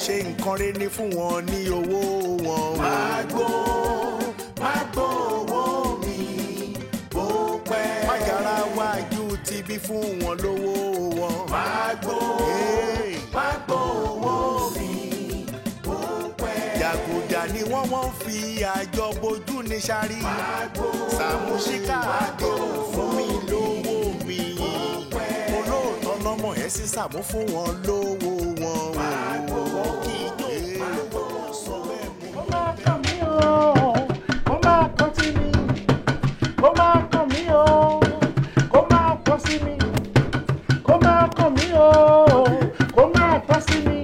ṣe nǹkan rere ní fún wọn ní owó wọn. Máa gbó owó mi bó pẹ́. Má yára wájú ti bí fún wọn lówó wọn. Máa gbó owó mi bó pẹ́. Jàgùjà ni wọ́n fi àjọ bojú ní sáré. Sàámú ṣíkà àdé fún mi lówó mi. Olóòótọ́ lọ́mọ ẹ̀ sí Sàámú fún wọn lówó wọn. Kì í jó sọ bẹ́ẹ̀ mú. Ó máa kàn mí o, ó máa kàn sí mi. Ó máa kàn mí o, ó máa kàn sí mi. Ó máa kàn mí o, ó máa kàn sí mi.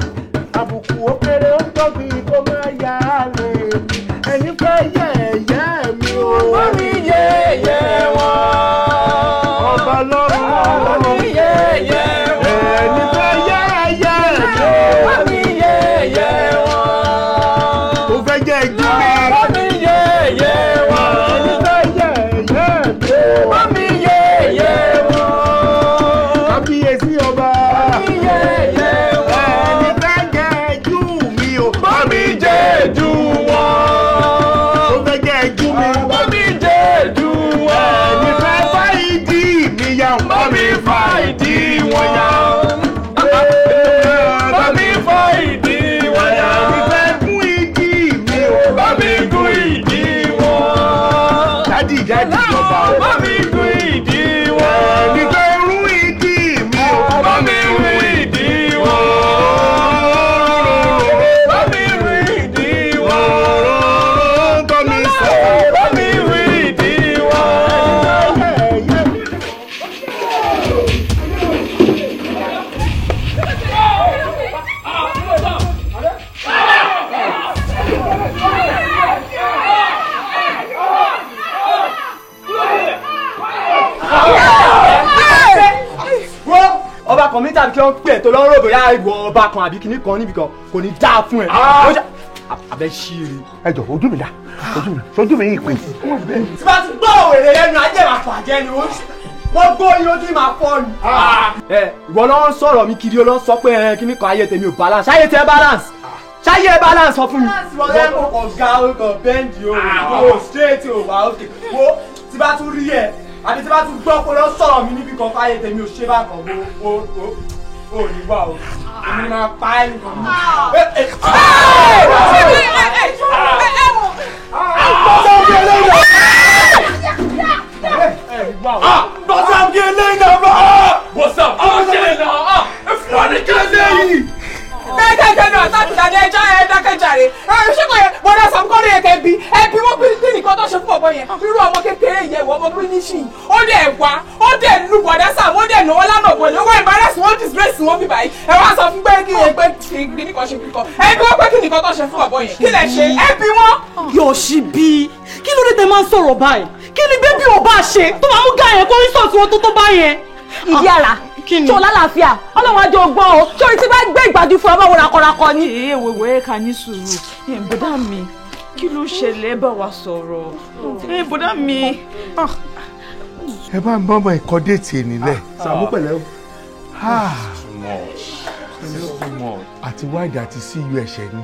Àbùkù ó kéré ó tóbi kó máa yá lè mi. Ẹ̀yin fẹ́ yẹ̀yẹ́ mi o. Wọ́n mi yẹ̀yẹ́ wọn. Ọba lọ́run. Wọ́n mi yẹ̀yẹ́ wọn. Ẹ̀yin fẹ́ yẹ̀yẹ́ mi o. Wọ́n mi yẹ̀yẹ́ wọn. Ó fẹ́ jẹ́ ìjú mi. Wọ́n mi yẹ̀yẹ́ wọn. Ẹ̀yin fẹ́ yẹ̀yẹ́ mi o. Wọ́n mi yẹ̀yẹ́ wọn. Kábíyèsí ọba. Wọ́n mi yẹ̀yẹ́ wọn. Ẹ̀yin fẹ́ jẹ́ ìjú mi o. Wọ́n mi jẹ́ ìjú wọn. Ó fẹ́ jẹ́ ìjú mi. Wọ́n mi jẹ́ ìjú wọn. Ẹ̀yin fẹ́ fá ìdí mi ya. Wọ́n mi fá ìdí wọn ya. Wọ́n mi fá ìdí wọn ya. Ẹ̀yin fẹ́ gún ìdí mi o. Wọ́n mi gún ìdí wọn. Dádì ìjọba. Wọ́n mi gún ìdí wọn. Ẹ̀yin fẹ́ rún ìdí mi o. Wọ́n mi rún ìdí wọn. Wọ́n mi rún ìdí wọn. Tọ́ mi sọ. Wọ́n mi rún ìdí wọn. Ọba kan mi tàbí kí wọ́n pè tó lọ́rọ̀ bóyá ìwọ ọba kan àbí kíní kan níbi kan kò ní dáa fún ẹ. Abẹ́ ṣíire. Ẹ jọ ojú mi dá ojú mi yìí pé. Tí bá ti gbọ́ òwèrè lẹ́nu ajé máa fàjẹ́ ni wọ́n gbọ́ yín ojú máa fọ́ ni. Ìwọ ló ń sọ̀rọ̀ mi kiri ló ń sọ pé kíní kan ayé tèmi ò balance ṣáyé tẹ balance ṣáyé balance sọ fún mi. Ìwọ kò ga orúkọ bẹ́ǹdì o straight o wà ókè wo tí bá tún rí ẹ àbí tí bá tún gbọ́ pé ló sọ̀rọ̀ mi níbi kan fáyé tèmi ò ṣe bá kan o ní wà o èmi máa pa ẹ́ nìkan. Bọ́sàm kí eléyìí náà bá. Bọ́sàm kí eléyìí náà. Fúlàní kí eléyìí. Kẹ́kẹ́ náà sábìtàdé ẹjọ́ ẹ dákẹ́jàre. Ṣé kò yẹ bọ́dá Sàmúkọ́rí yẹ kẹ́ bí ẹbí wọ́n pín kí nìkan tó ṣe fún ọ̀bọ yẹn. Irú ọmọ kékeré yẹn wọ ọmọ bírínísì. Ó dẹ̀ wá, ó dẹ̀ lu bọ̀dá Sàmú, ó dẹ̀ náwó lánàá bọ̀ lọ́wọ́ embarrass wọn disgrace wọn bí báyìí. Ẹ wá sọ fún pé kí ẹ pé kí nìkan ṣe kíkọ. Ẹbí wọ́n pé kí nìkan tó ṣe fún ọ̀bọ yẹn. Kí lẹ ṣe? Ẹbí wọn. Yọ̀ṣibí, kí ló dé tẹ máa ń sọ̀rọ̀ báyìí? Kí ni bébí ò bá ṣe tó máa mú gá yẹn kó rí sọ̀tún wọn tó bá yẹn? Ìdí àrà tó lálàáfíà ọlọ́run àjọ gbọ́ o sórí tí bá gbé ìgbàdú fún ọmọ wòrakọrakọ ni. Wèwè ká ní sùúrù bọ́dá mi kí ló ṣẹlẹ̀ bá wa sọ̀rọ̀ bọ́dá mi. Ẹ bá ń bọ́ ọmọ ẹ̀kọ́ déètì nílẹ̀. Sàmú pẹ̀lẹ́ o. Àti wáìdì àti CU ẹ̀ṣẹ̀ ni.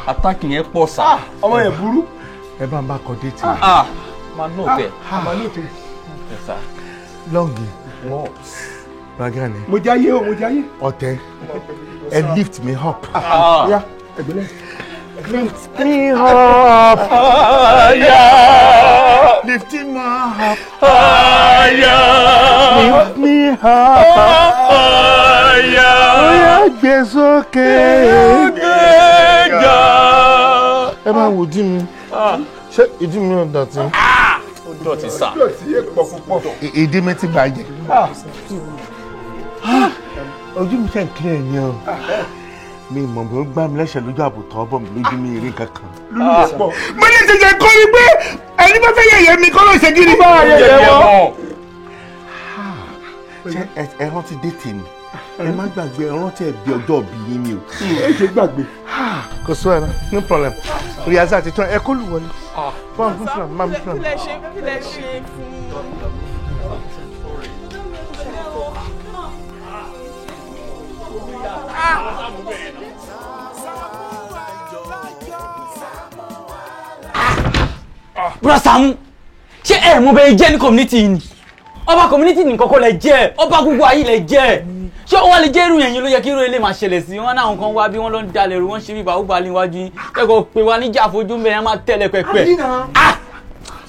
Àtàkì yẹn pọ̀ sá. Ọmọ yẹn burú. Ẹ bá ń bá kọ déètì. Máa nù tẹ̀. Lọ́ngì. Bagani. Mo jáyé o, mo jáyé. Ọ̀tẹ̀. Ẹ lift me up. Ya, ẹgbẹ́lẹ́. Lift me up. Lift me up. Lift me up. Oya gbé sókè. Ẹ máa wò dí mi. Ṣé ìdí mi ò dọ̀tí? Ó dọ̀tí sá. Ìdí mi ti bàjẹ́. Ojú mi ṣe ń kílẹ̀ ni o. Mi mọ̀ bí ó gbá mi lẹ́sẹ̀ lójú àbùtọ́ ọbọ̀ mi lójú mi eré kankan. Mo ní ti jẹ́ kọ́ ni pé ẹni bá fẹ́ yẹ̀yẹ́ mi kọ́ ló ṣe kí ni. Ṣé ẹ rántí déètì ni? Ẹ má gbàgbé ẹ rántí ẹbí ọjọ́ òbí yín ni o. Ẹ ṣe gbàgbé. Kò sọ ẹ̀rọ, no problem. Orí azá àti tán ẹ kó lù wọlé. Fún máa mi fún mi. Kí lẹ ṣe fún Bro Saamu, ṣé ẹ mọ̀ bẹ́ẹ̀ jẹ́ ní community ni? Ọba community nìkan kọ́ lẹ jẹ́, ọba gbogbo ayé lẹ jẹ́. Ṣé ó wá lè jẹ́ irú yẹn ló yẹ kí irú ilé máa ṣẹlẹ̀ sí? Wọ́n náà kan wá bí wọ́n lọ ń dalẹ̀ rú, wọ́n ṣe bí bàbá níwájú yín. Kẹ́kọ̀ọ́ pé wá níjà fojú ń bẹ yẹn máa tẹ̀lé pẹ̀pẹ̀.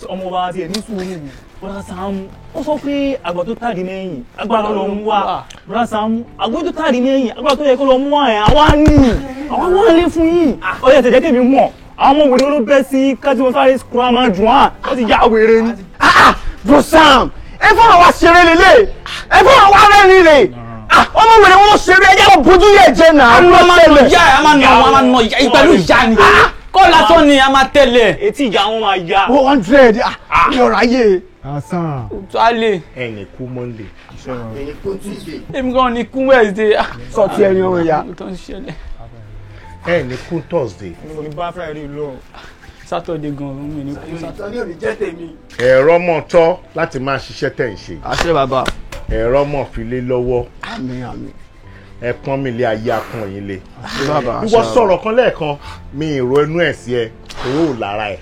Ọmọ wa tiẹ̀ ní sùúrù. Bro Saamu, ó sọ pé àgbà tó tàdí lẹ́yìn, agbára lọ mú wá. Bro Saamu, àgbà tó tàdí lẹ́yìn, agbára tó yẹ kó lọ mú wá ẹ̀, àwa ní. Àwọn wá lé fún yín. Ó yẹ tẹ̀jẹ́ kèmí mọ̀. Àwọn ọmọ wèrè ló bẹ́ sí kájí wọn sáré skúrá máa jù wọ́n. Ó ti já wèrè ni. Bro Sam, ẹ fún àwa ṣeré lélẹ̀, ẹ fún àwa rẹ́rìn rè. Ọmọ wèrè wọn ṣeré ẹjẹ́ lọ bójú yẹ jẹ́ náà. Àwọn ọmọ máa ìyá ẹ̀, a máa nà wọn, a máa nà ìyá pẹ̀lú ìyá ni. Kọ́ lásán ni a máa tẹ̀lé. Etí ìjà wọn máa ya. 100 ní ọ̀rọ̀ ayé. Hasan. Tuale. Ẹni kú Monday. Ẹni kú Tuesday. Èmi gan ni kú Wednesday. Sọ ti ẹni ọmọ ìyá. Tó ń ṣẹlẹ̀. Ẹni kú Thursday. Mo ní bá Friday lọ. Saturday gan mi ní kú Saturday. Tọ́ni ò ní jẹ́ tèmi. Ẹ̀rọ mọ̀ tọ́ láti máa ṣiṣẹ́ tẹ̀ ń ṣe. Àṣẹ bàbá. Ẹ̀rọ mọ̀ fi lé lọ́wọ́. Àmín àmín. Ẹ pọ́n mi lé ayé apọ́n yín lé. Àṣẹ bàbá. Ìwọ sọ̀rọ̀ kan lẹ́ẹ̀kan mi ìró ẹnu ẹ̀ sí ẹ owó lára ẹ̀.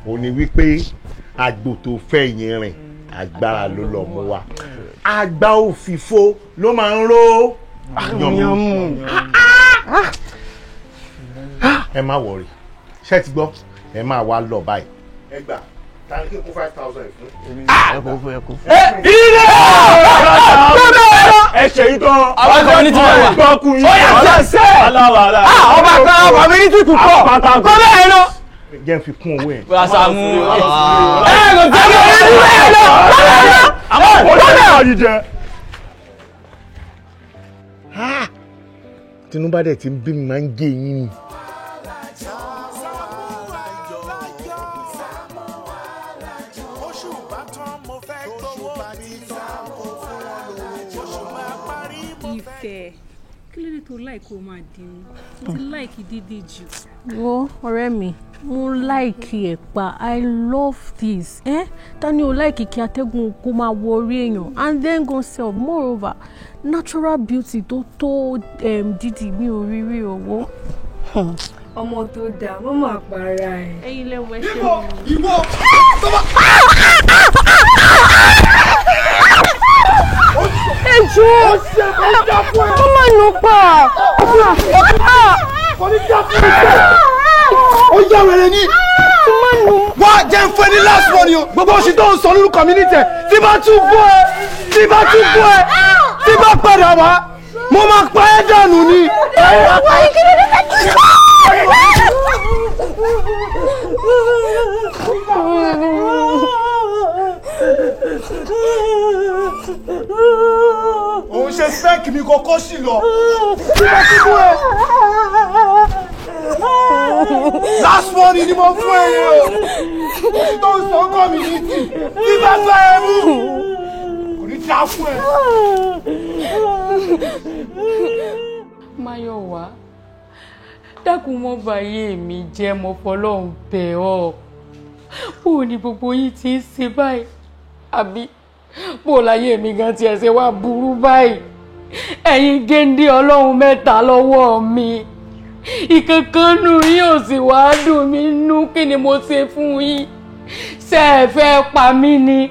Ó ní wípé àgbò tó fẹ́ yín rìn agbára ló lọ mú wa. Àgbà òfìfo ló máa ń ró àyànmú. Ẹ má wọrí ṣé ti gbọ́ ẹ máa wá lọ báyìí. Ẹ gbà tani kí n kó 5,000 fún. Ilé! Ẹ ṣe yìí tán. Àwọn community wà. Gbọ́kùn yìí. Ó yà sẹ́sẹ́. Aláwàlá. Ọba kan community púpọ̀. Kọ́ bẹ́ẹ̀ lọ. Jẹ́ n fi kún owó ẹ̀. Bro Saamu. Kò tẹ́lẹ̀ ẹni bẹ́ẹ̀ lọ. Àwọn ọ̀pọ̀lọpọ̀ yìí jẹ. Tinubu dẹ̀ ti ń bí mi máa ń gé yín ni. Ìfẹ́ kí ló dé tó láìkó máa dín mo ti láìkí dídì jù. Wo ọ̀rẹ́ mi mo láìkí ẹ̀pà I love this. Tani o láìkí kí atẹ́gùn kó máa wọ orí èèyàn and then go sell moreover natural beauty tó dídì mi ò rí rí owó. Ọmọ tó dáa mo máa para ẹ̀. Ẹyin lẹ́wọ̀ ẹ ṣe mọ́. Ìwọ ẹjọ́ ọmọ inú pa ó yá wẹ̀rẹ̀ ní. Wá jẹ́ ń fẹ́ ní last one o. Gbogbo oṣù tó ń sọ lórí community tí bá tún bọ́ ẹ tí bá padà wá mo máa pa ẹ́ dànù ni. Òun ṣe fẹ́ẹ̀kì mi kọ́kọ́ sí lọ. Tí bá tún bọ́ ẹ. Last one ni mo fún ẹ yẹn o. Oṣù tó ń sọ community tí bá gbá ẹ mú. Kò ní dá fún ẹ. Máyọ̀wá dákun mọ́ báyé mi jẹ́ mọ́ fọlọ́run bẹ̀ ọ́ bó ni gbogbo yìí ti ń ṣe báyìí àbí bó láyé mi gan tiẹ̀ ṣe wá burú báyìí ẹ̀yin géńdé ọlọ́run mẹ́ta lọ́wọ́ mi ìkankan nù yín ò sì wá dùn mí nú kí ni mo ṣe fún yín ṣé ẹ fẹ́ pa mí ni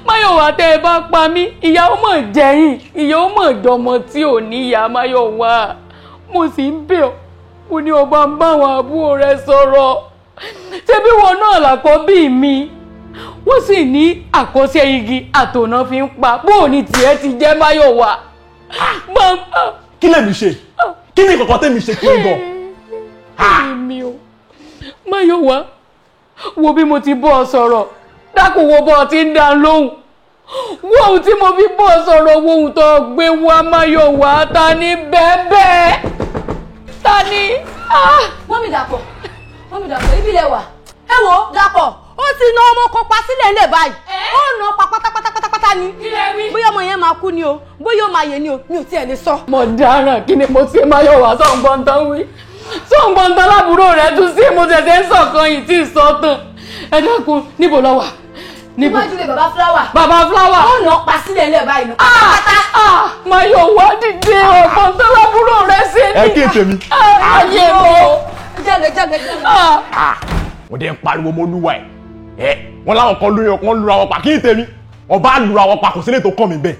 Máyọ̀wá tẹ́ ẹ bá pa mí ìyàwó mọ̀ jẹ́yìn ìyàwó mọ̀ dọmọ tí ò níyà Máyọ̀wá mo sì ń bẹ̀ ọ́ mo ní ọba ń bá àwọn àbúrò rẹ sọ̀rọ̀ ṣebí wọn náà làkọ́bí mi wọ́n sì ní àkọsẹ́ igi àtòná fi ń pa bóò ní tiẹ̀ ti jẹ́ Máyọ̀wá. Kí lèmi ṣe kí ni kọ̀kọ́ tẹ́mi ṣe kí n bọ̀. èmi o Máyọ̀wá wo bí mo ti bọ́ ọ sọ̀rọ̀ dákun wo bọ́ ọ ti ń dá lóhùn wo ohun tí mo fi bọ́ ọ sọ̀rọ̀ wo ohun tó gbé wá Máyọ̀wá ta ni bẹ́ẹ̀ ta ni. Mọ́mí Dàpọ̀ ibi lẹ wà. Ẹ wo Dàpọ̀ ó ti ná ọmọ kan pa sílẹ̀ ńlẹ̀ báyìí ó ná pa pátápátá ni bóyá ọmọ yẹn máa kú ni o bóyá ó máa yè ni o mi ò tiẹ̀ lè sọ. mo dáràn kí ni mo ṣe Máyọ̀wá sọ̀ǹgbọ̀ntàn wí sọ̀ǹgbọ̀ntàn lábúrò rẹ̀ tún sí mo tẹ̀sẹ̀ ń sọ̀kan yìí tí ì sọ tán ẹ dákun níbo lọ wà níwájú lè bàbá flower. Bàbá flower. Ó nà pa sílẹ̀ lẹ̀ báyìí nà. Máa yọ̀ wá dìde ọ̀kan tó lábúrò rẹ̀ sí ni. Ẹ kí ètè mi. Ayé mi. Jáde. Wọ́n dẹ̀ ń pariwo mọ́ olúwa ẹ̀. Wọ́n láwọn kan lóyún ọkàn lura wọn pa kí ètè mi. Wọ́n bá lura wọn pa kò sílẹ̀ tó kàn mí bẹ́ẹ̀.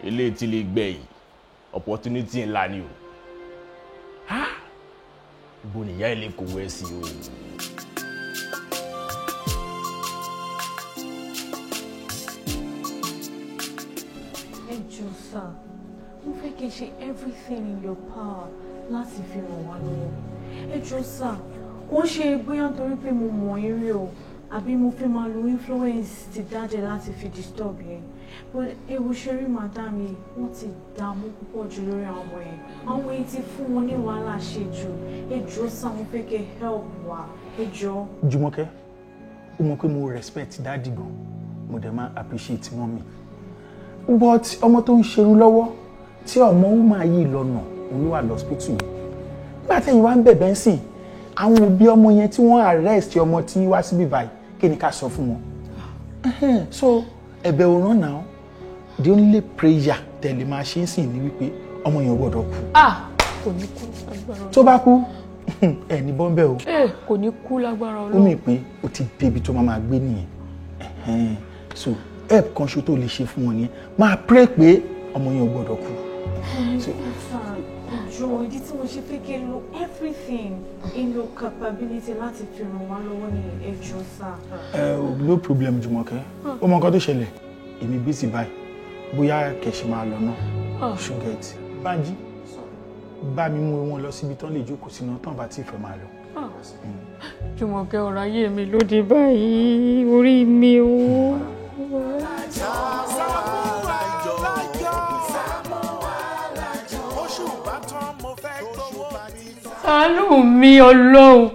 Ilé tí lè gbẹ̀yìn opportunity ńlá ni o. Ibo nìyá ilé kò wẹ́ sí o. Ẹ jọ̀ọ́ sà, mo fẹ́ kí n ṣe everything in your power láti fi ràn wá lọ́wọ́. Ẹ jọ̀ọ́ sà, kò ń ṣe bóyá nítorí pé mo mọ̀ eré o àbí mo fẹ́ máa lo influence ti dáadé láti fi disturb yẹn. But ewu ṣeré madam yìí wọ́n ti dààmú púpọ̀ jù lórí àwọn ọmọ yẹn. Àwọn èyí ti fún wọn ní wàhálà ṣe jù. Ẹ jọ̀ọ́ sà, mo fẹ́ kẹ́ help wa. Ẹ jọ̀ọ́. Jùmọ̀kẹ́, ó mọ̀ pé mo respect dáàdì gan, mo dẹ̀ máa appreciate mọ́mì. But ọmọ tó ń ṣerun lọ́wọ́ tí ọmọ ó máa yí lọ́nà òun wà lọ́spítù yìí. Nígbà tẹ́yìn wá ń bẹ̀bẹ̀ ń sìn, àwọn òbí ọmọ yẹn tí wọ́n arrest ọmọ tí wá síbí báyìí kí ni ká sọ fún wọn. So ẹ̀bẹ̀ ò rán náà, the only prayer tẹ̀lé máa ṣe ń sìn ní wípé ọmọ yẹn ò gbọ́dọ̀ kú. Kò ní kú lágbára Ọlọ́run. Tó bá kú ẹ̀ ní bọ́ńbẹ́ o. Kò ní kú lágbára Ọlọ́run. Ó mì pé ó ti débi tó máa gbé nìyẹn. So help kan ṣo tó lè ṣe fún wọn nìyẹn, máa pray pé ọmọ yẹn ò gbọ́dọ̀ kú. Ìjọ ìdí tí mo ṣe fẹ́ kí n lo everything in your capability láti fi ràn wá lọ́wọ́ ní ẹjọ́ sà. No problem Jùmọ̀kẹ́, ó mọ nǹkan tó ṣẹlẹ̀, èmi busy báyìí, bóyá kẹ̀sì máa lọ náà, ṣùgẹ̀tì. Bánjí, bá mi mú wọn lọ síbi tán lè jókòó sínú tán bá tí ì fẹ́ máa lọ. Jùmọ̀kẹ́ ọ̀rọ̀ ayé mi lóde báyìí, orí mi o. Ṣàánú mi Ọlọ́run,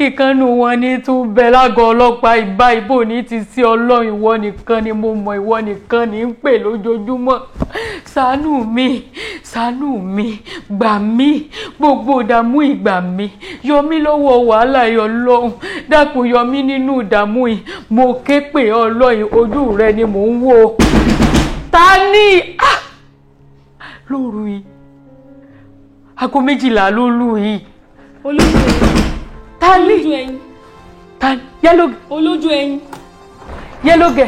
ìkànnì wọn ní tún bẹ lágọ̀ọ́ ọlọ́pàá ìbá ìbò ní ti sí Ọlọ́run, ìwọ nìkan ni mo mọ̀, ìwọ nìkan ní ń pè lójoojúmọ́. Ṣàánú mi, gbà mí, gbogbo ìdààmú ìgbà mi, yọ mí lọ́wọ́ wàhálà yìí Ọlọ́run, dákun yọ mí nínú ìdààmú yìí, mo ké pè Ọlọ́run, ojú rẹ ni mò ń wò. Ta ni lóru yìí? Aago 12 ló lù yìí. Olójú ẹyin. Ta ni? Olójú ẹyin. Ta ni? Yẹ́lógẹ̀. Olójú ẹyin. Yẹ́lógẹ̀.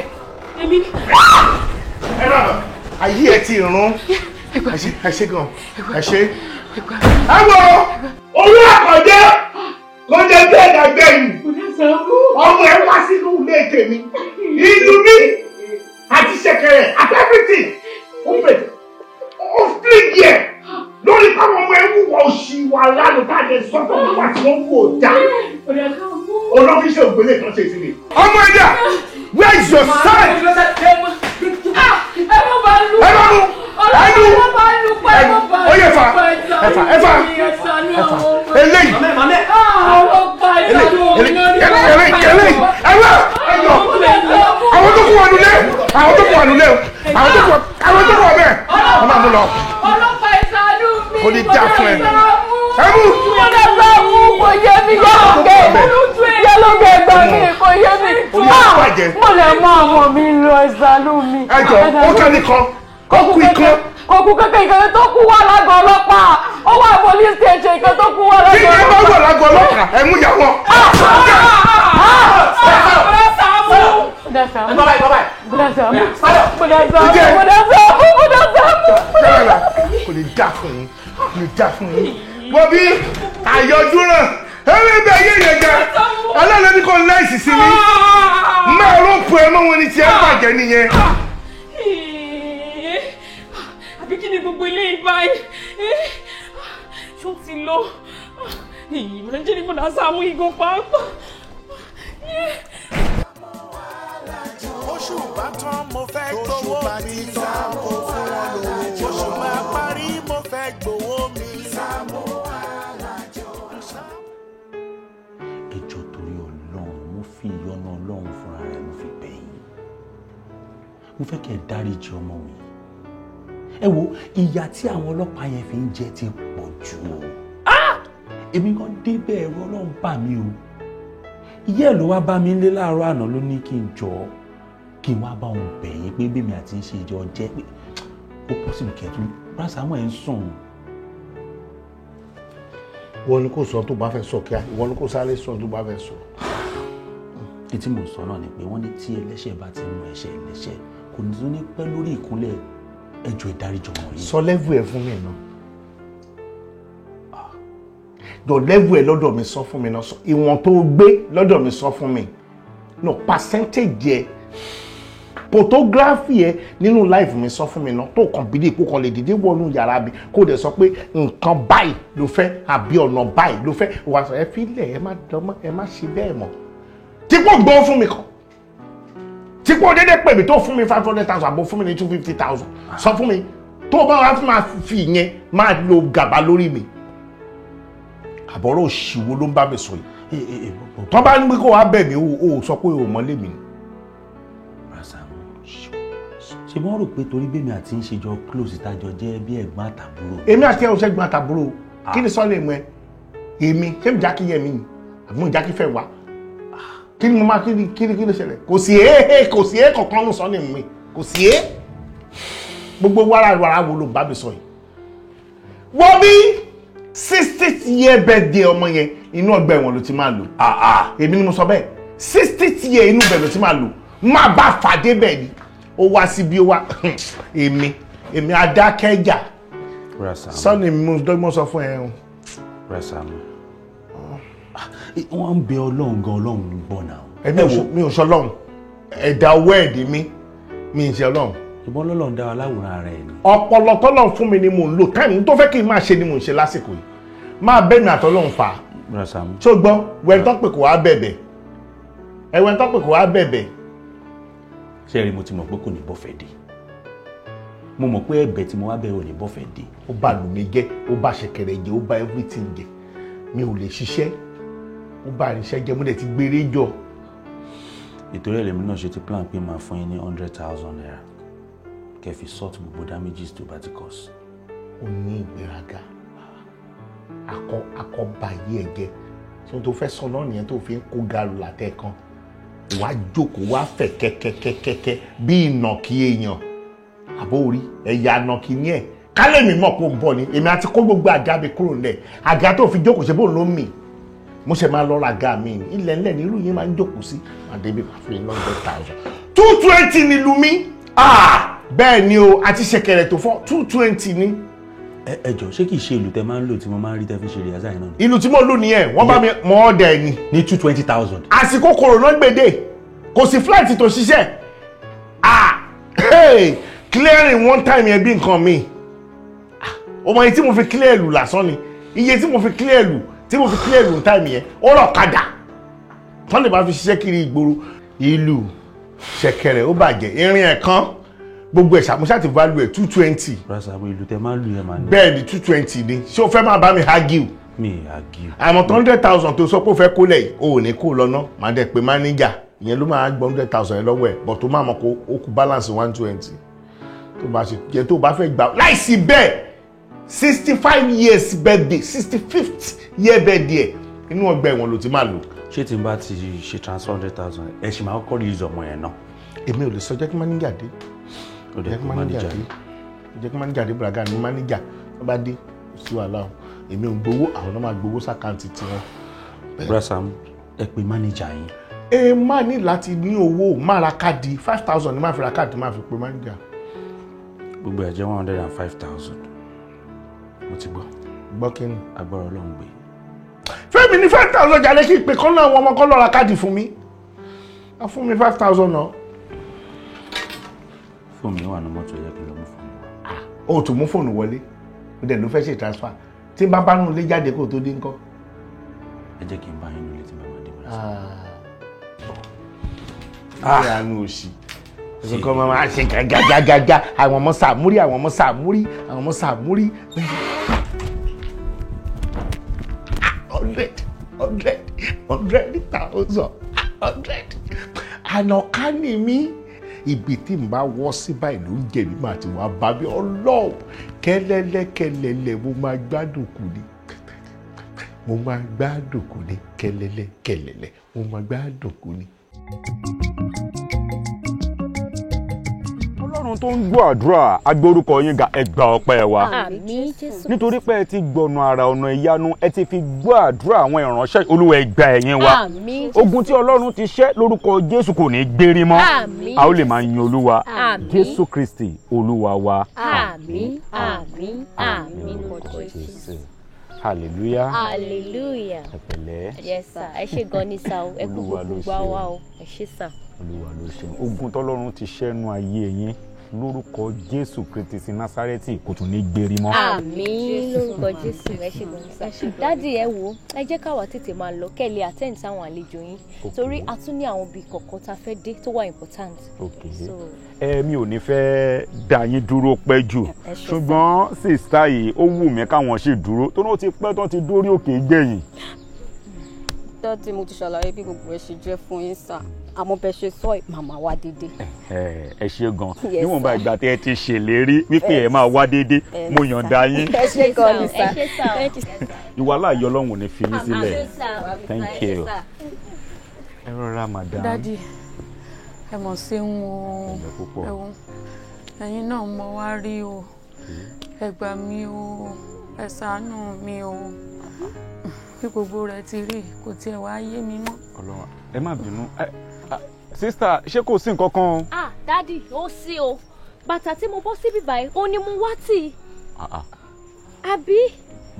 Èmi. Ẹ náà, ayé ẹ ti rún. Ẹ ṣe gan. Ẹ ṣe. Ẹ wo owó àkànjẹ́ kò jẹ́ bẹ́ẹ̀ dàgbẹ́ yìí. Ọmọ ẹ wá sínú ilé tèmi. Ìlú mi àti ṣẹ̀kẹ̀rẹ̀ àti everything. Ó bẹ̀rẹ̀ ó fílíkì ẹ̀ lórí káwọn ọmọ ẹ wúwo òṣì wà lánàá káàdé sọ́kọ̀ nígbà tí wọ́n wò dá. Olófíṣẹ́ ògbélé kan ṣe sílẹ̀. Ọmọ ẹ̀dá, where is your son? Ẹ má bá lù. Ó yẹ fa. Eléyìí. Àwọn tó kú wà nulẹ̀. Àwọn tó kú wà bẹ́ẹ̀. Wọ́n máa mú lọ. Ọlọ́pàá ìṣàánú mi. Kò ní dá fún ẹ. Ẹ mú. Kò yé mi Yẹ́lógẹ̀ gbà mí, kò yé mi. Mo lè mú àwọn mi lọ ìṣàánú mi. Ẹ jọ, ó kẹ́ni kan, ó kú ikán. Kòkú kékeré ìkan tó kú wà lágọ̀ọ́ ọlọ́pàá. Ó wà police station ìkan tó kú wà lágọ̀ọ́ ọlọ́pàá. Kí ni bá wà lágọ̀ọ́ ọlọ́pàá? Ẹ mú ìyàwó. Kò lè dá fún yín. Wọ́n bí àyọjú náà, ẹ̀rọ ibẹ̀ ayé yẹn jẹ́. Ọlọ́run ní kò láìsí sí mi. Máa rọ́pò ẹ mọ́ wọn ní tí ẹ bàjẹ́ nìyẹn. Àbí kí ni gbogbo ilé ìbáyìí? Ṣó ti lọ? Ìrẹ́jẹ́ ni mo dá Saamu igun pàápàá. Oṣù bá tán mo fẹ́ gbowó mi. Saamu Alajo. Oṣù bá parí mo fẹ́ gbowó mi. Saamu Alajo. Ẹ jọ̀ọ́ torí Ọlọ́run, mo fi ìyọ́nú Ọlọ́run fúnra rẹ̀ mo fi bẹ̀ yín. Mo fẹ́ kẹ́ ẹ dáríjì ọmọ mi. ẹ wo ìyà tí àwọn ọlọ́pàá yẹn fi ń jẹ ti pọ̀ jù o. Èmi kan débẹ̀ ẹ̀rọ Ọlọ́run bà mí o. Ìyá ẹ̀ ló wá bá mi lé láàárọ̀ àná ló ní kí n jọ kí n wá bá òun bẹ̀yìn pé bèmi àti ń ṣe ìjọ jẹ́ pé ó possible kẹ́tù Saamu ẹ̀ ń sùn. Ìwọ ni kò sọ tó bá fẹ́ sọ kíá, ìwọ ni kò sáré sọ tó bá fẹ́ sọ. Ètí mò ń sọ náà ni pé wọ́n ní tí ẹlẹ́ṣẹ̀ bá ti mú ẹ̀ṣẹ̀ ẹlẹ́ṣẹ̀ kò ní tún ní pẹ́ lórí ìkúnlẹ̀ ẹjọ́ ìdáríjì wọn yìí. Sọ lẹ́vù ẹ̀ fún mi náà. Jọ lẹ́vù ẹ̀ lọ́dọ̀ mi sọ fún mi náà. Ìwọ̀n tó gbé lọ́dọ̀ mi sọ fún mi. No percentage ẹ̀ photography ẹ̀ nínú life mi sọ fún mi náà. Tó kàn bídí ìpò kan lè dìde wọnú yàrá mi kó dẹ̀ sọ pé nǹkan báyìí ló fẹ́ àbí ọ̀nà báyìí ló fẹ́. Wà sọ ẹ fílẹ̀ ẹ má dánmọ́ ẹ má ṣe bẹ́ẹ̀ mọ́. Tí kò gbọ́ fún mi kan. Tí kò dédé pè mí tó fún mi 500,000 àbò fún mi ní 250,000 sọ fún mi tó bá wá fún máa fi ìyẹn máa lo gàba lórí mi. Àbọ̀rọ̀ òṣìwò ló ń bá mi sọ yìí. Tó bá ní pé kó wá bẹ̀ mí o sọ pé o mọ́lé mi. Ṣé wọ́n rò pé torí bèmi àti ń ṣèjọ close ìtajọ jẹ́ bí ẹ̀gbọ́n àtàbúrò? Èmi àti ẹ̀ ò ṣẹ́gbọ́n àtàbúrò. Kí ni sọ́lé mu ẹ? Èmi ṣé mi jákè yẹ mí ni? Àbí mo jákè fẹ́ wá? Kí ni mo máa kí ni ṣẹlẹ̀? Kò sí kankan nù sọ́ni mi. Kò sí gbogbo wàrà wo ló bá mi sọ yìí. Wọ́n bí 60th year birthday ọmọ yẹn inú ọgbà ẹ̀wọ̀n ló ti máa lò. Èmi ni mo sọ bẹ́ẹ̀. 60th year inú bẹ̀ ló ti máa lò. Má bá fàdé bẹ́ẹ̀ ni. Ó wá síbi ó wá èmi adákẹ́jà. Sọ́ni mo sọ fún ẹ o. Saamu. Wọ́n ń bẹ Ọlọ́run gan Ọlọ́run ń gbọ́ náà. Mi ò ṣe Ọlọ́run. Ẹ̀dá owó ẹ̀dí mi ń ṣe Ọlọ́run. Ìbọn Ọlọ́run dá wa láwòrán rẹ̀ ni. Ọpọlọ tọ́lọ́run fún mi ni mò ń lò táìmù tó fẹ́ kí n máa ṣe ni mò ń ṣe lásìkò yìí. Máa bẹ́ mi àtọ́lọ́run fà á. Saamu. Ṣó gbọ́ wẹ̀ntán pè kò wá bẹ̀bẹ̀. Ẹ̀wẹ̀ntán pè kò wá bẹ̀bẹ̀. Ṣé rí mo ti mọ̀ pé kò ní bọ́fẹ̀ dé. Mo mọ̀ pé ẹ̀bẹ̀ tí mo wá bẹ̀ ò ní bọ́fẹ̀ dé. Ó bá lù mí jẹ́, ó bá ṣẹ̀kẹ̀rẹ̀ jẹ́, ó bá everything jẹ́. Mi ò lè ṣiṣẹ́. Ó bá àríṣẹ́ jẹ́ mo dẹ̀ ti gbére jọ. Ìtorí ẹ̀lẹ́mí náà ṣe ti plan pé máa fún yín ní 100,000 naira. Kẹ́ fi sort gbogbo damages tó bá ti cause. Ó ní ìgbéraga. Akọ́bàyé ẹ̀jẹ̀. Ṣé o tó fẹ́ sọ náà nìyẹn tó fi ń kó garu látẹ̀kan? Wá jókòó wá fẹ̀ kẹ́kẹ́kẹ́kẹ́ bí ìnàkí èèyàn. Àbó orí ẹ̀yà ànàkí ní ẹ̀. Kálẹ̀ mi mọ̀ pé ó ń bọ̀ ni. Èmi àti kó gbogbo àga mi kúrò nílẹ̀. Àga tó fi jókòó ṣe bó ló ń mì. Mo ṣe máa lọ ra àga mi ni. Ilẹ̀ ńlẹ̀ ní irú yẹn máa ń jókòó sí. Àdébí máa fi 100,000. 220 ni lu mí. Bẹ́ẹ̀ ni o àti ṣẹ̀kẹ̀rẹ̀ tó fọ́ 220 ni. Ẹ jọ̀ọ́ ṣé kìí ṣe ìlú tẹ máa ń lò tí mo máa ń rí tẹ fi ṣe rìhásà yìí náà ni. Ìlú tí mo lò nìyẹn wọ́n bá mi mọ́ ọ́dẹ̀ ni. Ní 220,000. Àsìkò kòrónà gbèdé kò sí flight tó ṣiṣẹ́. Clearing one time yẹn bí nǹkan mi. Ọmọ yìí tí mo fi clear lù lásán ni iye tí mo fi clear lù time yẹn ó rọ̀ kadà. Wọ́n lè máa fi ṣiṣẹ́ kiri ìgboro. Ìlú ṣẹ̀kẹ̀rẹ̀ ó bàjẹ́ irin ẹ̀kan gbogbo ẹ̀ ṣàmúṣà ti value ẹ̀ 220. Saamu ìlú tẹ máa ń lù yẹn máa ń. Bẹ́ẹ̀ ni 220 ni ṣé o fẹ́ máa bá mi argue? Mi argue. Àmọ́ 100,000 tó sọ pé o fẹ́ kó lẹ̀ yìí o ò ní kó lọ ná màá dẹ̀ pé manager ìyẹn ló máa gbọ́ 100,000 yẹn lọ́wọ́ ẹ̀ but tó máa mọ̀ kó o kú balance 120 tó bá ṣe jẹ́ tó bá fẹ́ gbà láìsí bẹ́ẹ̀ 65 years birthday 65th year birthday inú ọgbà ẹ̀wọ̀n ló ti máa lò. Ṣé tí n bá ti ṣe transfer 100,000 ẹ ṣì máa kọ́ rí ọmọ yẹn náà? Èmi ò lè sọ jẹ́ kí manager dé. Jẹ́ kí manager dé braga ní manager tó bá dé sí wàhálà o. Èmi ò gbowó àwọn náà máa gbowó sàkáǹtì tiwọn. Saamu ẹ pè manager yín. Ẹ má ní láti ní owó má ra káàdì 5,000 ní má fi ra káàdì má fi pè manager. Gbogbo ẹ̀ jẹ́ 105,000. Mo ti gbọ́. Gbọ́ kí ni? Agbára Ọlọ́run gbé. Fẹ́mi ní 5,000 jalè kí ìpè kan náà wọn ọmọ kan lọ ra káàdì fún mi. Wọ́n fún mi 5,000 náà. Fóònù mi wà ní mọ́tò yẹ kí n lọ mú fóònù wá. O tún mú fóònù wọlé o dẹ̀ ló fẹ́ ṣe transfer tí n bá bá nù lé jáde kó tó dé ńkọ́. Ẹ jẹ́ kí n bá yín lólè tí bàbá dé bá ṣe. Àánú òsì ìsìnkọ́ máa ṣe gàgàgàgà àwọn ọmọ Sàmúrí àwọn ọmọ Sàmúrí àwọn ọmọ Sàmúrí 100,000 ànàká ni mí ibi tí n bá wọ́ sí báyìí ló ń jẹ̀bi máa ti wá bá mi Ọlọ́run kẹ́lẹ́lẹ́ mo máa gbádùn kù ni mo máa gbádùn kù ni kẹ́lẹ́lẹ́ mo máa gbádùn kù ni. Ọlọ́run tó ń gbọ́ àdúrà agbórúkọ yín ga ẹ gba ọpẹ́ wa. Àmín Jésù. Nítorí pé ẹ ti gbọ̀nà àrà ọ̀nà ìyanu ẹ ti fi gbọ́ àdúrà àwọn ìránṣẹ́ Olúwa ẹ gba ẹ̀yìn wa. Àmín Jésù. Ogun tí Ọlọ́run ti ṣẹ́ lórúkọ Jésù kò ní gbérí mọ́. Àmín. A ó lè máa yin Olúwa. Àmín. Jésù Kristi Olúwa wa. Àmín àmín àmín lórúkọ Jésù. Hallelujah. Hallelujah. Ẹ pẹ̀lẹ́. Yes sir. Ẹ ṣé gan ni sá o. Ẹ kú gbogbo wa o. Ẹ ṣé sá. Olúwa ló ṣe. Ogun tọ́lọ́run ti ṣẹ́nu ayé yín lórúkọ Jésù Kristi ti Násárẹ́tì kò tún ní gbérí mọ́. Àmín lórúkọ Jésù. Ẹ ṣé gan ni sá. Dádì ẹ wo ẹ jẹ́ káwa tètè máa lọ kẹ́lẹ́ attend sáwọn àlejò yín torí a tún ní àwọn ibi kọ̀ọ̀kan tá a fẹ́ dé tó wà important. Mi ò ní fẹ́ dá yín dúró pẹ́ jù ṣùgbọ́n sista yìí ó wù mí káwọn ṣì dúró tó náà ti pẹ́ tó ti dórí òkè gbẹ̀yìn. Dádì mo ti ṣàlàyé bí gbogbo ẹ ṣe jẹ́ fún yín sá àmọ́ bẹ ṣe sọ màmá wá dédé. Ẹ ṣe gan níwọ̀nba ìgbà tí ẹ ti ṣèlérí wípé ẹ máa wá dédé mo yọ̀ǹda yín. ẹ ṣe gan ni sá. ìwà láàyè Ọlọ́run ò ní fi yín sílẹ̀. Thank you. Ẹ rọra madam. Dádì ẹ mọ̀ sí ẹ̀wọ̀n ẹ̀yin náà mo wá rí o ẹ gbà mí o ẹ ṣàánú mi o bí gbogbo rẹ̀ ti rí kò tiẹ̀ wá yé mi mọ́. Ọlọ́run ẹ má bínú sista ṣé kò sí nǹkan kan o. Dádì ó sí o bàtà tí mo bọ́ síbí báyìí ó ní mo wá tì. Àbí.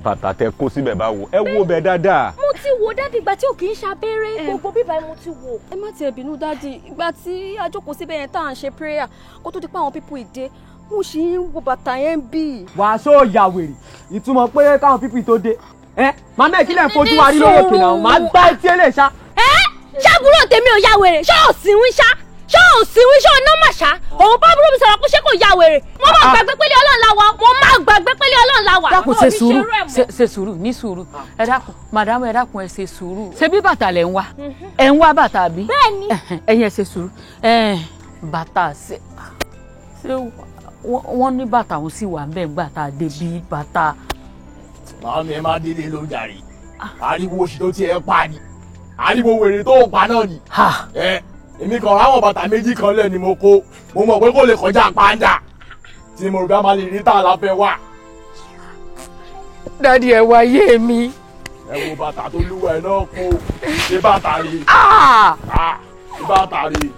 Bàtà tẹ kó síbẹ̀ báwo ẹ wo bẹ dáadáa. Mo ti wo dádì ìgbà tí ò kì í ṣàbẹ̀rẹ̀ gbogbo bíbá mo ti wo. Ẹ má tiẹ̀ bínú dádì ìgbà tí a jókòó síbẹ̀ yẹn tá à ń ṣe prayer kó tó di pé àwọn pípù ìdè mo sì ń wo bàtà yẹn bí. wàásù ya wèrè ìtumọ̀ pé káwọn pípù tó dé màmá ẹ̀ kí lẹ̀ ń fojú wa rí lórí òkè náà màá gbá etí ẹ̀ lè ṣá. ṣàbúrò tèmi ò ya wèrè ṣé ò sí wí ṣá ṣé ò sí wí ṣé ò ná mà ṣá òun bá burú mi sọ̀rọ̀ pé ṣé kò ya wèrè mo máa gbàgbé pélé Ọlọ́run la wà mo máa gbàgbé pélé Ọlọ́run la wà. dákun ṣe sùúrù ní sùúrù ẹ dákun màdàmú ẹ dákun ẹ ṣe sùúrù ṣe bí bàtà lẹ ń wá ẹ ń wá bàtà bí. bẹ́ẹ̀ni. ẹ̀yin ẹ ṣe sùúrù bàtà ṣe wọ́n ní bàtà òun sì wà ń bẹ̀ ń bàtà débi bàtà. Màámi ẹ má dédé ló ń jàre ariwo oṣù tó tiẹ̀ pa ni ariwo wèrè tó pa náà ni èmi kan ráwọn bàtà méjì kan lẹ ni mo kó mo mọ̀ pé kò lè kọjá pàǹdà tí mo rò bí a máa lè rí tà láfẹ́ wà. Dádì ẹ wá yé mi. Ẹ wo bàtà tó lúwẹ̀ náà kó ṣé bàtà rí ṣé bàtà rí.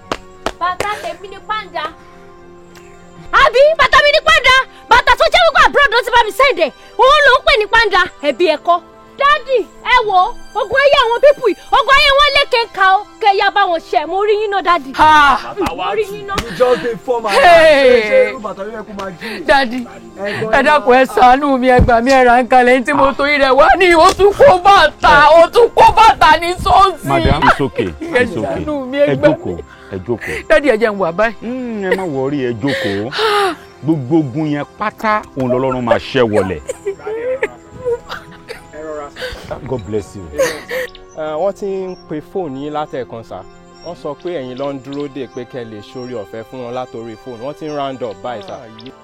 Bàtà tèmi ni pàǹdà àbí bàtà mi ní pàǹdà bàtà tó jẹ́ wípé àbúrò ló ti bá mi sẹ́ẹ̀dẹ̀ òun ló ń pè ní pàǹdà ẹ̀bí ẹ̀kọ́. Dádì ẹ wo ogun ayé àwọn pípù yìí ogun ayé wọn lékè ká ó kẹyà bá wọn ṣẹ mo rí yín náà dádì. mo rí yín náà. Dádì ẹ dákun ẹ ṣàánú mi ẹ gbà mí ẹ ra ń kalẹ̀ ní tí mo torí rẹ̀ wá ní o tún kó bàtà ní sọ́ọ̀sì. Madam it's okay it's okay ẹ jókòó ẹ jókòó. Dádì ẹ jẹ́ ń wà báyìí. Ẹ má wọrí ẹ jókòó gbogbo ogun yẹn pátá òun lọ́lọ́run máa ṣẹ́ wọlẹ̀. God bless you. Wọ́n ti ń pe fóònù yín látẹ̀kan sá wọ́n sọ pé ẹ̀yin ló ń dúró dè pé kẹ́ lè ṣorí ọ̀fẹ́ fún wọn látòrí fóònù wọ́n ti ń round up báyìí sá.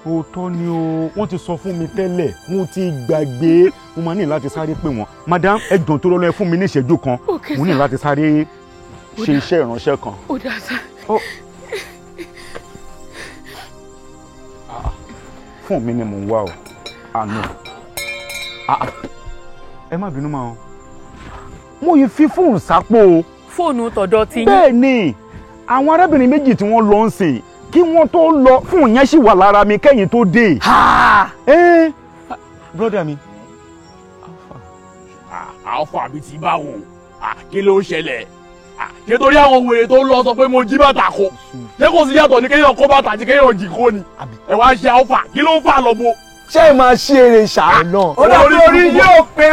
Òótọ́ ni o wọ́n ti sọ fún mi tẹ́lẹ̀ mo ti gbàgbé mo máa ní láti sáré pè wọ́n madam ẹ jọ̀ọ́ tó lọ́lọ́ ẹ fún mi ní ìṣẹ́jú kan mo ní láti sáré ṣe iṣẹ́ ìránṣẹ́ kan. ó dà sá. Fún mi ni mò ń wá o àná ẹ má bínú máa o mo yìí fi fóònù sápò o. Fóònù tọ̀dọ̀ ti yín. bẹ́ẹ̀ ni àwọn arábìnrin méjì tí wọ́n lọ ń sìn kí wọ́n tó lọ fóònù yẹn sì wà lára mi kẹ́yìn tó dé. Brother mi. Alpha mi ti bá wò kí ló ń ṣẹlẹ̀ ṣé torí àwọn wèrè tó lọ sọ pé mo jí bàtà kó ṣé kò sí yàtọ̀ ní kéèyàn kó bàtà àti kéèyàn jì kó ni ẹ wá ṣe Alpha kí ló ń fà lọ́bọ̀. ṣé ẹ máa ṣe eré ṣáà náà. ó dàbí orí yóò pé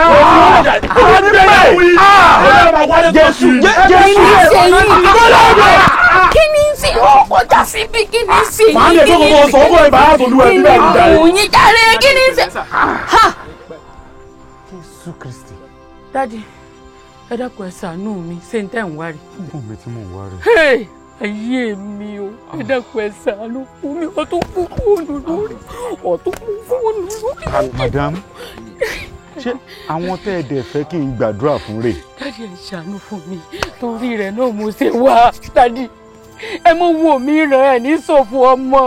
Jésù kí ni ń ṣe ọkọjà síbi kí ni ń ṣe yìí. màá lè tó kókó sọ ọkọ ìbára tó lù ẹ nígbà yìí jàre. òyìn jàre kí ni ń ṣe. Jésù Kristi. Dádì ẹ dákun ẹ ṣàánú mi ṣé n tẹ́ ń wá rí. fún mi tí mò ń wá rí. ayé mi o ẹ dákun ẹ ṣàánú fún mi ó tún kú fóònù lórí ó tún kú fóònù lórí. madam ṣé àwọn tẹ́ ẹ dẹ̀ fẹ́ kí n gbàdúrà fún rẹ̀. dádì ẹ ṣàánú fún mi torí rẹ̀ náà mo ṣe wá dádì ẹ mọ wò mí rẹ ẹ ní ṣòfò ọmọ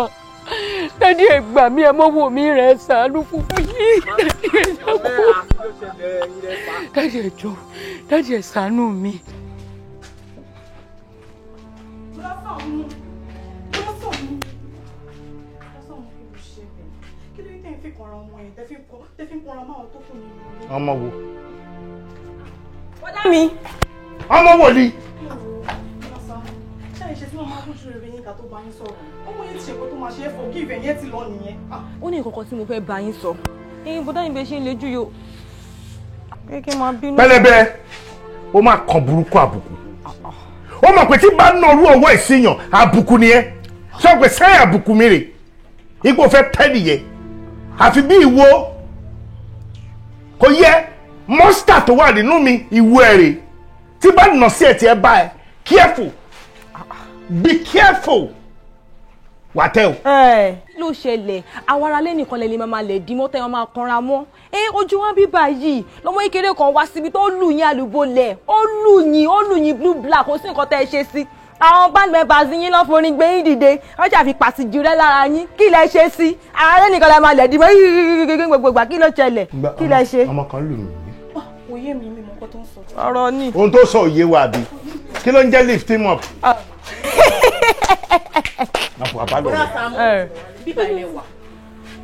dádì ẹ gbà mí ẹ mọ wò mí rẹ ẹ ṣàánú fún mi dádì ẹ ṣàánú dádì ẹ jọ̀ọ́ dádì ẹ ṣàánú mi. ọmọ wo. bọ́dá mi. ọmọ wo ni. ó ní nǹkan kan tí mo fẹ́ bá yín sọ ẹ̀yin bọ́dá yín bẹ ṣe ń lejú yóò kéèké máa bínú. pẹlẹbẹ ó máa kàn burúkú àbùkù ó mọ̀ pé tí bá ń nọrú ọwọ́ ìsìyàn àbùkù nìyẹn sọ pé sẹ́yìn àbùkù mi rè ipò fẹ́ tẹ́ nìyẹn àfi bí ìwo kò yẹ mọ́sítà tó wà nínú mi ìwo ẹ̀ rè tí bá nà sí ẹ̀ tí ẹ bá ẹ careful be careful wà tẹ́ o. ló ṣẹlẹ̀ àwọn aráalé nìkan lè máa lè dì mọ́tẹ́ wọn máa kanra mọ́ ojú wọn bí báyìí lọ́mọ kékeré kan wá síbi tó lù yín àlùbọ́lẹ̀ ó lù yín blue black kò sí nǹkan tẹ́ ẹ ṣe sí àwọn band members yín lọ́ forin gbé yín dìde wọ́n ṣàfi pàṣíjú rẹ́ lára yín kí lẹ ṣe sí aráalé nìkan lè máa lè dì mọ́ gbogbo kí ló ṣẹlẹ̀ kí lẹ ṣe. ọmọ kan lù mí. òye mi mi mọ̀ nǹkan tó ń sọ. ọ̀rọ̀ ni. ohun tó sọ òye wa bí kí ló ń jẹ́ lift him up. bọ́dà Saamu bíbá ilẹ̀ wà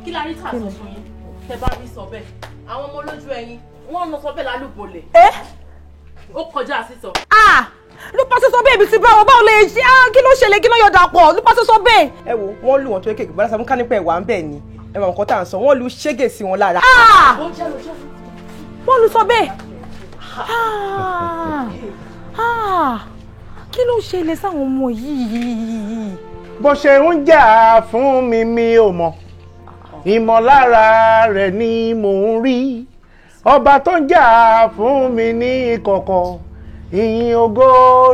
kí la rí tà sọ fún yín tẹ bá rí sọ bẹ́ẹ̀ àwọn ọmọ olójú ẹyin wọ́n lọ sọ bẹ́ẹ̀ lálùbọ̀lẹ̀ ó kọjá sísọ. lúpa sísọ bẹ́ẹ̀ ibi tí báwo lè ṣe kí ló ṣẹlẹ̀ kí ló yọ̀dà pọ̀ lúpa sísọ bẹ́ẹ̀. ẹ wo wọn lù wọn tó kéèké bọ́dà Saamu ká nípa ẹ̀wà ń bẹ̀ ni ẹ mọ̀ nǹkan tá à ń sọ wọ́n lu ṣégè sí wọn lára. wọ́n lu sọ bẹ́ẹ̀ kí ló ṣẹlẹ̀ sáwọn ọmọ yìí. bó ṣe ń jà fún mi ò mọ̀ ìmọ̀lára rẹ̀ ni mò ń rí ọba tó ń jà fún mi ní ìkọ̀kọ̀ ìyìn ògo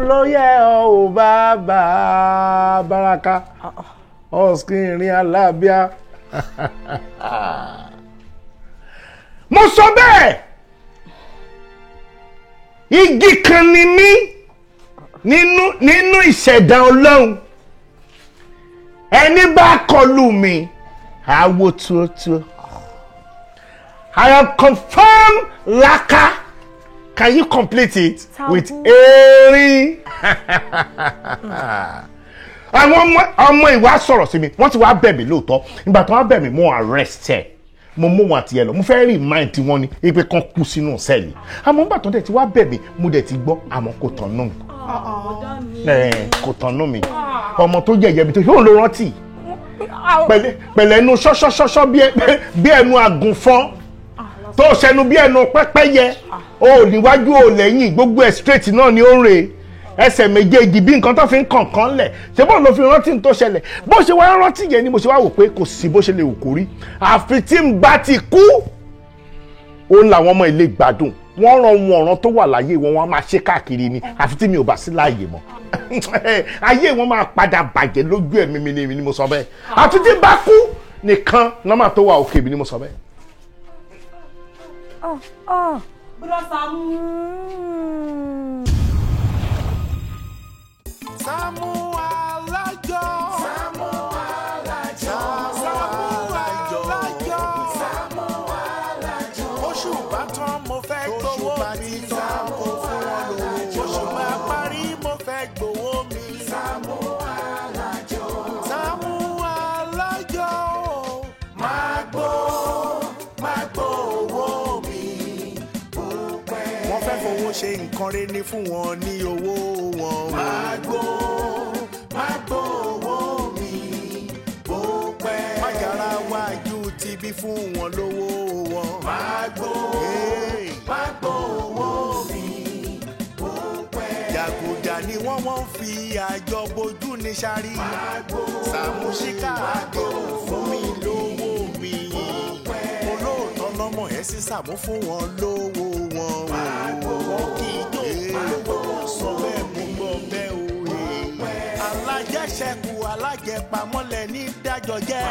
ló yẹ ọ́ ò bàbá baraka ọ̀sìnkìnrin alábíà. mo sọ bẹ́ẹ̀ igi kan ni mí nínú ìṣẹ̀dá Ọlọ́run ẹni bá kọlù mi àwo tuotuo I am confirmed laka. Can you complete it with erin? àwọn ọmọ ìwà sọ̀rọ̀ sí mi wọ́n ti wá bẹ̀ mí lóòótọ́ ìgbà tó wá bẹ̀ mí mo arrest ẹ̀ mo mú wọn àti ẹ lọ mo fẹ́ rí mind tí wọ́n ní ipe kan kú sínú sẹ́ẹ̀lì àmọ́ nígbà tó dẹ̀ ti wá bẹ̀ mí mo dẹ̀ ti gbọ́ àmọ́ kò tán nù kò tán nù mí ọmọ tó jẹ̀jẹ̀ mi tó yóò ló rántí pẹ̀lẹ́ ẹnu ṣọ́ṣọ́ṣọ́ṣọ́ bí ẹnu àgùnfọ́n tó ṣẹnu bí ẹnu pẹ́pẹ́yẹ o níwájú o lẹ́yìn gbogbo ẹ̀ straight náà ni ó ń rè ẹsẹ̀ méjèèjì bí nǹkan tó fi ń kànkán lẹ̀ ṣé bọ́ọ̀ ló fi rántí tó ṣẹlẹ̀ bó ṣe wá rántí yẹn ni mo ṣe wá wò pé kò sí bó ṣe lè wò kó rí àfi tí ń bá ti kú òun làwọn ọmọ ilé gbádùn wọ́n ran wọn ọ̀ràn tó wà láyé wọn wọ́n máa ṣe káàkiri ni àfi tí mi ò bá sí láàyè mọ́ ayé wọn máa padà bàjẹ́ lójú ẹ̀mí mi ni mo sọ bẹ́ẹ̀ àfi tí ń bá kú nìkan nọ́mà tó wà òkè mi ni mo sọ bẹ́ẹ̀. bọ́dà Saamu. Saamu Alajo. Saamu Alajo. Saamu Alajo. Saamu Alajo. Oṣù bá tán mo fẹ́ gbowó mi. Saamu Alajo. Oṣù bá parí mo fẹ́ gbowó mi. Saamu Alajo. Saamu Alajo. Máa gbó owó mi. Wọ́n fẹ́ fowó ṣe nǹkan rẹ̀ ní fún wọn ní owó wọn. Máa gbó owó mi bó pẹ́. Má yára wájú tibí fún wọn lówó wọn. Máa gbó owó mi bó pẹ́. Jàgùjà ni wọ́n fi àjọ bojú ní sáré. Máa gbó Saamu ṣíkà àdéhùn fún mi lówó mi. Olóòótọ́ lọ́mọ ẹ̀ sí Saamu fún wọn lówó wọn. Máa gbó wọ́n kì í jó olówó sọ bẹ́ẹ̀ mú gbọ́ bẹ́ẹ̀ o. pamọ́lẹ̀ ní dájọ́ jẹ́.